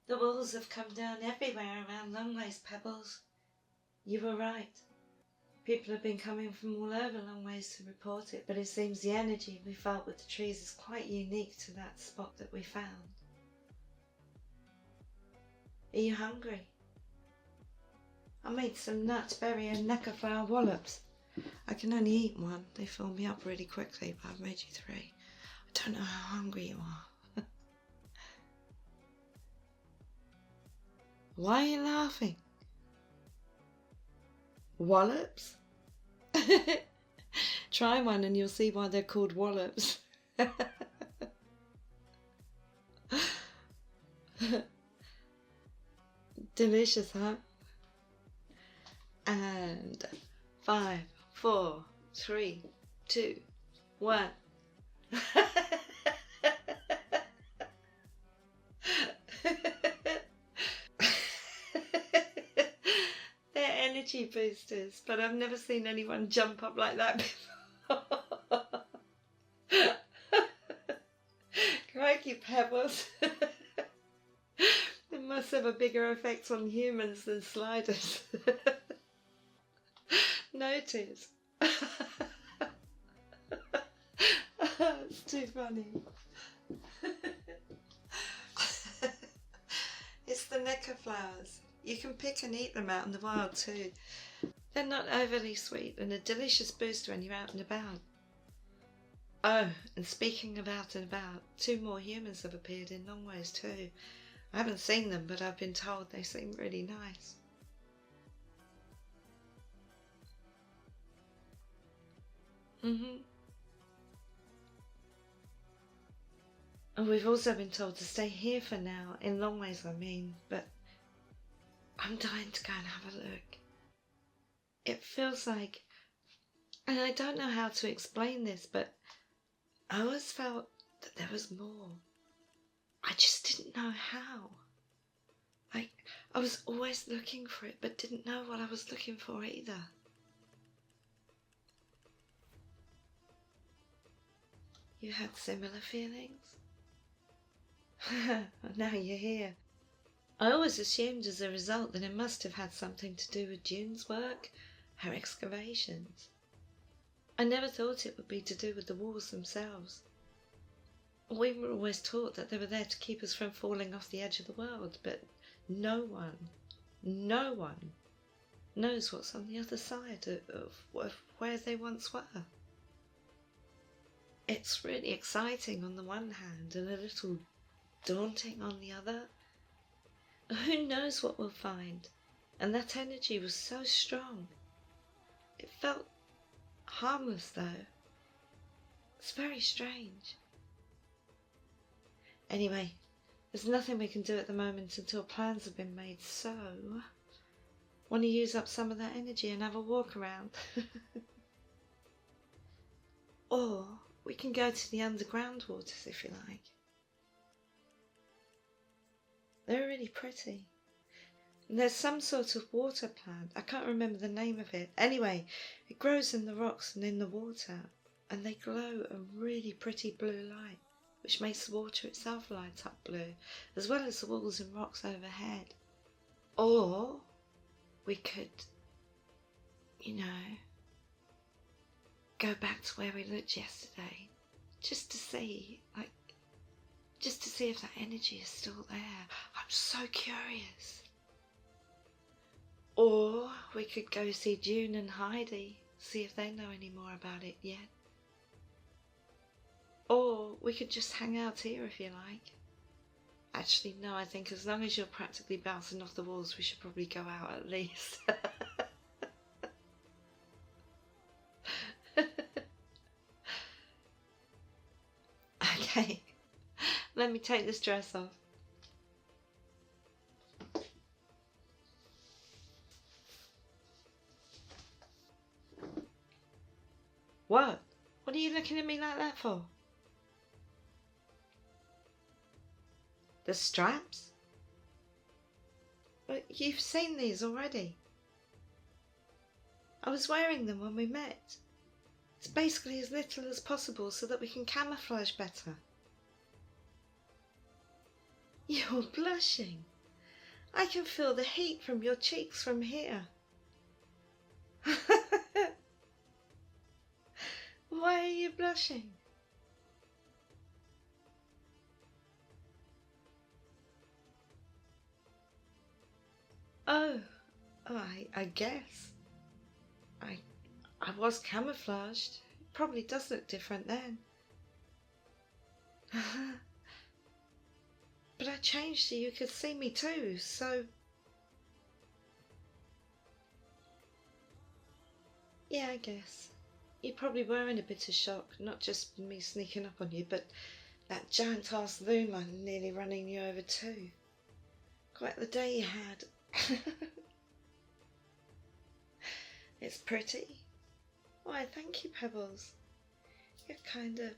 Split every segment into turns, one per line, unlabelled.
The walls have come down everywhere around Longways, Pebbles. You were right. People have been coming from all over Longways to report it, but it seems the energy we felt with the trees is quite unique to that spot that we found. Are you hungry? I made some nutberry and neckerflower Whollops. I can only eat one. They fill me up really quickly, but I've made you 3. I don't know how hungry you are. Why are you laughing? Whollops? Try one and you'll see why they're called Whollops. Delicious, huh? And 5, 4, 3, 2, 1. They're energy boosters, but I've never seen anyone jump up like that before. Crikey, Pebbles. It must have a bigger effect on humans than sliders. Notice. It's too funny. It's the necker flowers. You can pick and eat them out in the wild too. They're not overly sweet and a delicious boost when you're out and about. Oh, and speaking of out and about, 2 more humans have appeared in Longways too. I haven't seen them, but I've been told they seem really nice. And we've also been told to stay here for now, in Longways I mean, but I'm dying to go and have a look. It feels like, and I don't know how to explain this, but I always felt that there was more. I just didn't know how. Like, I was always looking for it, but didn't know what I was looking for either. You had similar feelings? Now you're here. I always assumed as a result that it must have had something to do with June's work, her excavations. I never thought it would be to do with the walls themselves. We were always taught that they were there to keep us from falling off the edge of the world, but no one knows what's on the other side of where they once were. It's really exciting on the one hand and a little daunting on the other. Who knows what we'll find? And that energy was so strong. It felt harmless though. It's very strange. Anyway, there's nothing we can do at the moment until plans have been made, so want to use up some of that energy and have a walk around. Or we can go to the underground waters if you like. They're really pretty. And there's some sort of water plant. I can't remember the name of it. Anyway, it grows in the rocks and in the water, and they glow a really pretty blue light, which makes the water itself light up blue, as well as the walls and rocks overhead. Or we could, go back to where we looked yesterday, just to see if that energy is still there. I'm so curious. Or we could go see June and Heidi, see if they know any more about it yet. Or we could just hang out here if you like. Actually, no, I think as long as you're practically bouncing off the walls, we should probably go out at least. Okay, let me take this dress off. What? What are you looking at me like that for? The straps? But you've seen these already. I was wearing them when we met. It's basically as little as possible so that we can camouflage better. You're blushing. I can feel the heat from your cheeks from here. Why are you blushing? Oh, I guess. I was camouflaged. It probably does look different then. But I changed so you could see me too, so... Yeah, I guess. You probably were in a bit of shock, not just me sneaking up on you, but that giant-ass loon line nearly running you over too. Quite the day you had. It's pretty. Why, thank you, Pebbles. You're kind of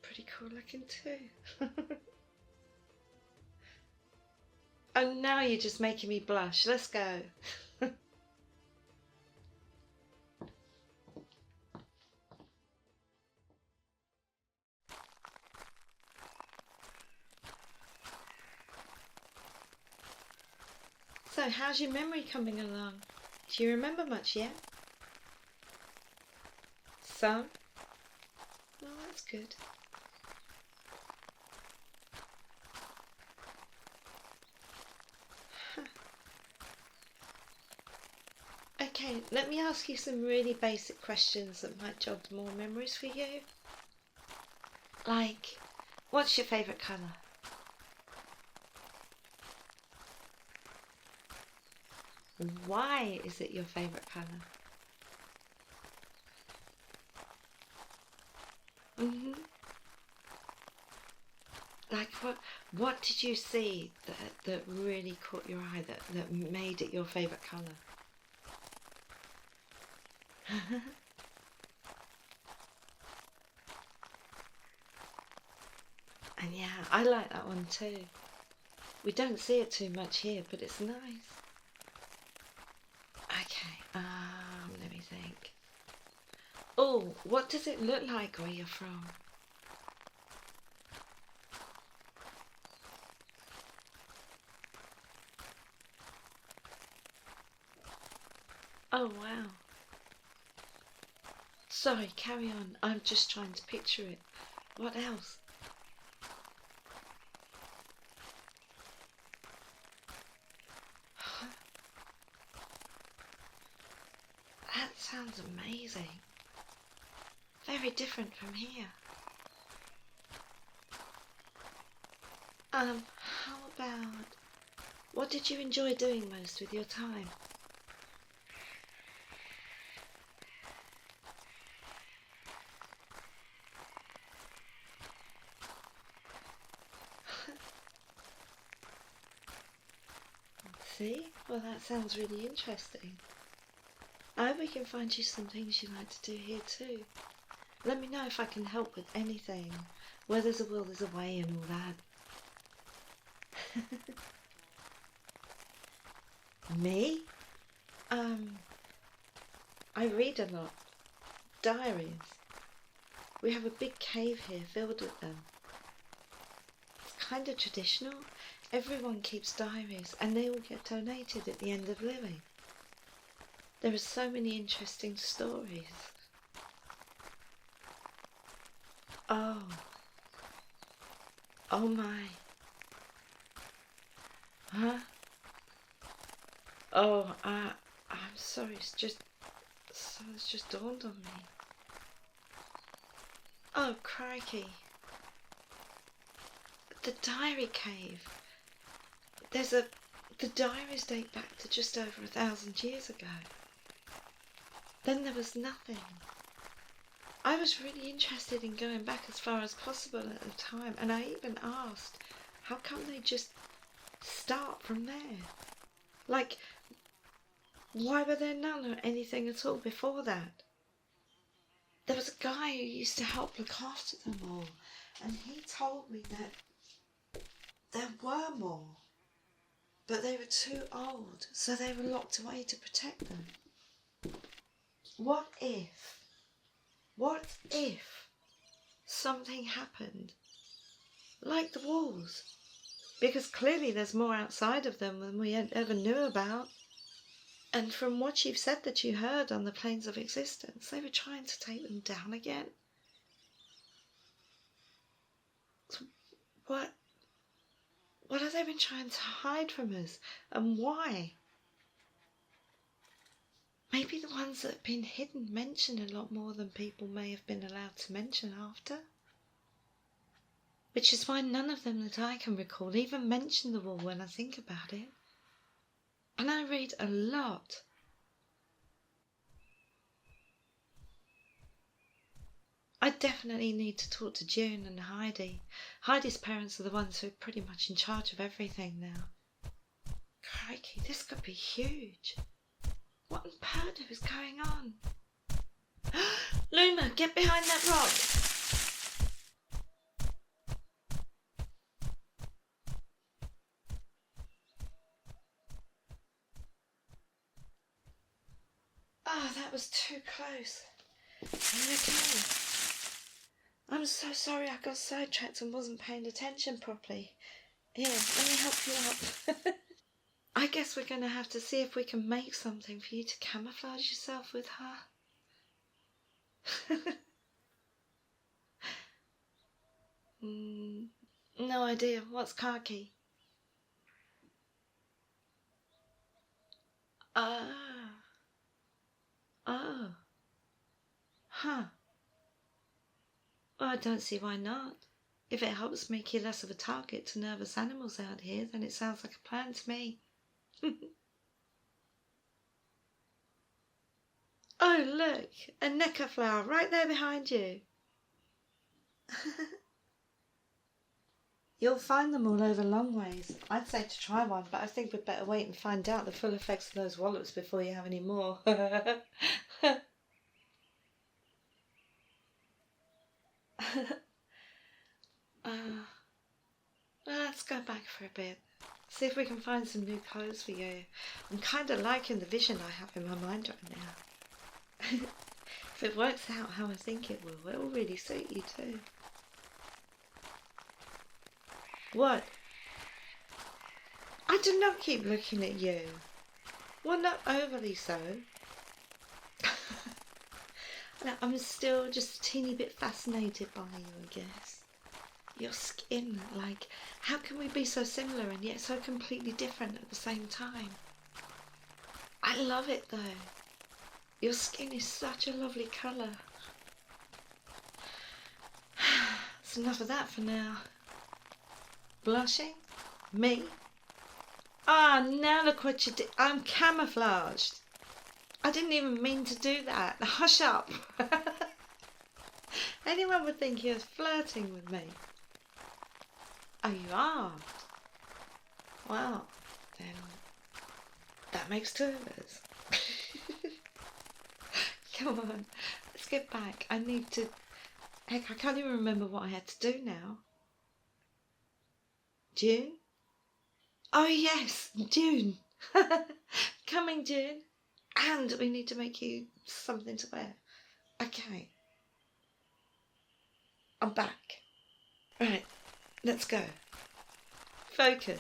pretty cool looking too. Oh, now you're just making me blush. Let's go. So, how's your memory coming along? Do you remember much yet? Some? Oh, that's good. Okay, let me ask you some really basic questions that might jog more memories for you. Like, what's your favourite colour? Why is it your favourite colour? Like, what did you see that really caught your eye, that made it your favourite colour? And yeah, I like that one too. We don't see it too much here, but it's nice. Okay, let me think. Oh, what does it look like where you're from? Oh, wow. Sorry, carry on. I'm just trying to picture it. What else? That sounds amazing. Very different from here. How about... What did you enjoy doing most with your time? See? Well, that sounds really interesting. I hope we can find you some things you like to do here too. Let me know if I can help with anything. Where there's a will, there's a way and all that. Me? I read a lot. Diaries. We have a big cave here filled with them. It's kind of traditional. Everyone keeps diaries and they all get donated at the end of living. There are so many interesting stories. Oh. Oh my. Huh? Oh, I'm sorry, it's just dawned on me. Oh, crikey. The diary cave. The diaries date back to just over 1,000 years ago. Then there was nothing. I was really interested in going back as far as possible at the time, and I even asked, how come they just start from there? Like, why were there none or anything at all before that? There was a guy who used to help look after them all, and he told me that there were more, but they were too old, so they were locked away to protect them. What if something happened, like the walls, Because clearly there's more outside of them than we ever knew about. And from what you've said that you heard on the planes of existence, they were trying to take them down again. So what have they been trying to hide from us? And why? Maybe the ones that have been hidden mention a lot more than people may have been allowed to mention after. Which is why none of them that I can recall even mention the wall when I think about it. And I read a lot. I definitely need to talk to June and Heidi. Heidi's parents are the ones who are pretty much in charge of everything now. Crikey, this could be huge. What in purdah is going on? Luma, get behind that rock! Oh, that was too close. Okay. I'm so sorry I got sidetracked and wasn't paying attention properly. Here, let me help you up. I guess we're going to have to see if we can make something for you to camouflage yourself with her. No idea. What's khaki? Oh. Huh. Well, I don't see why not. If it helps make you less of a target to nervous animals out here, then it sounds like a plan to me. Oh, look, a necker flower right there behind you. You'll find them all over Longways. I'd say to try one, but I think we'd better wait and find out the full effects of those Whollops before you have any more. Let's go back for a bit. See if we can find some new clothes for you. I'm kind of liking the vision I have in my mind right now. If it works out how I think it will really suit you too. What? I do not keep looking at you. Well, not overly so. I'm still just a teeny bit fascinated by you, I guess. Your skin, like, how can we be so similar and yet so completely different at the same time? I love it though. Your skin is such a lovely colour. That's enough of that for now. Blushing? Me? Ah, now look what you did. I'm camouflaged. I didn't even mean to do that. Hush up. Anyone would think you're flirting with me. Oh, you are? Well, then that makes two of us. Come on, let's get back. I need to... Heck, I can't even remember what I had to do now. June? Oh yes, June. Coming, June. And we need to make you something to wear. Okay. I'm back. Right, let's go. Focus.